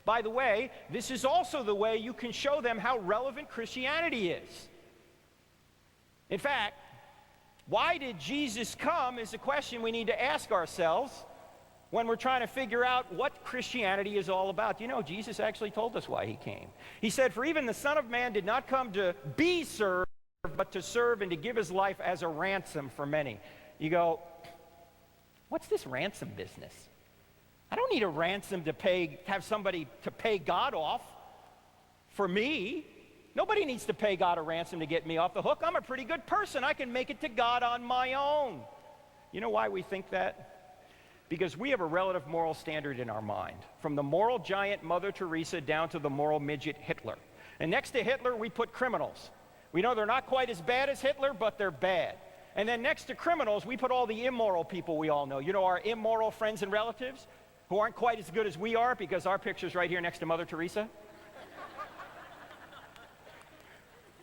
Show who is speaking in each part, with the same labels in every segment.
Speaker 1: By the way, this is also the way you can show them how relevant Christianity is. In fact, why did Jesus come is a question we need to ask ourselves when we're trying to figure out what Christianity is all about. You know, Jesus actually told us why he came. He said, "For even the Son of Man did not come to be served, but to serve and to give his life as a ransom for many." You go, what's this ransom business? I don't need a ransom to have somebody to pay God off for me. Nobody needs to pay God a ransom to get me off the hook. I'm a pretty good person. I can make it to God on my own. You know why we think that? Because we have a relative moral standard in our mind, from the moral giant Mother Teresa down to the moral midget Hitler. And next to Hitler, we put criminals. We know they're not quite as bad as Hitler, but they're bad. And then next to criminals, we put all the immoral people we all know. You know, our immoral friends and relatives who aren't quite as good as we are, because our picture's right here next to Mother Teresa.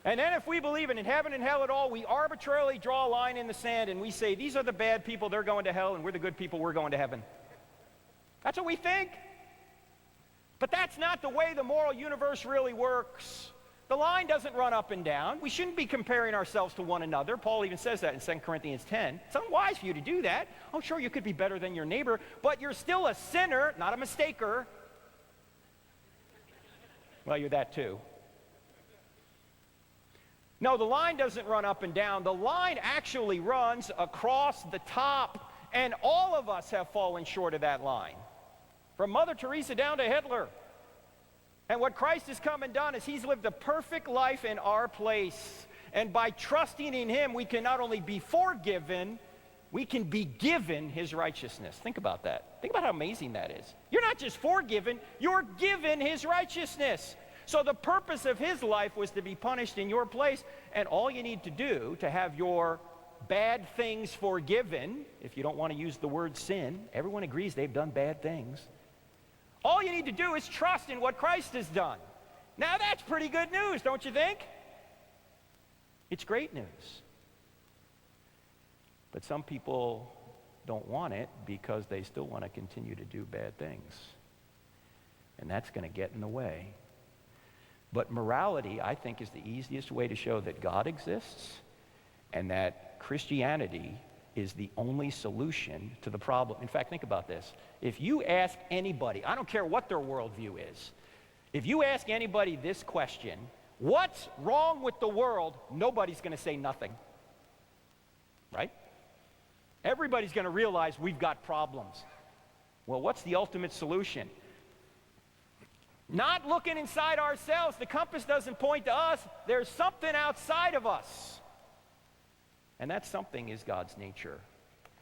Speaker 1: And then if we believe in heaven and hell at all, we arbitrarily draw a line in the sand and we say, these are the bad people, they're going to hell, and we're the good people, we're going to heaven. That's what we think. But that's not the way the moral universe really works. The line doesn't run up and down. We shouldn't be comparing ourselves to one another. Paul even says that in 2 Corinthians 10. It's unwise for you to do that. Oh, sure, you could be better than your neighbor, but you're still a sinner, not a mistaker. Well, you're that too. No, the line doesn't run up and down. The line actually runs across the top, and all of us have fallen short of that line, from Mother Teresa down to Hitler. And what Christ has come and done is he's lived a perfect life in our place. And by trusting in him, we can not only be forgiven, we can be given his righteousness. Think about that. Think about how amazing that is. You're not just forgiven, you're given his righteousness. So the purpose of his life was to be punished in your place, and all you need to do to have your bad things forgiven, if you don't want to use the word sin, everyone agrees they've done bad things. All you need to do is trust in what Christ has done. Now that's pretty good news, don't you think? It's great news. But some people don't want it because they still want to continue to do bad things. And that's going to get in the way. But morality, I think, is the easiest way to show that God exists and that Christianity is the only solution to the problem. In fact, think about this. If you ask anybody, I don't care what their worldview is, if you ask anybody this question, what's wrong with the world, nobody's going to say nothing. Right? Everybody's going to realize we've got problems. Well, what's the ultimate solution? Not looking inside ourselves. The compass doesn't point to us. There's something outside of us. And that something is God's nature.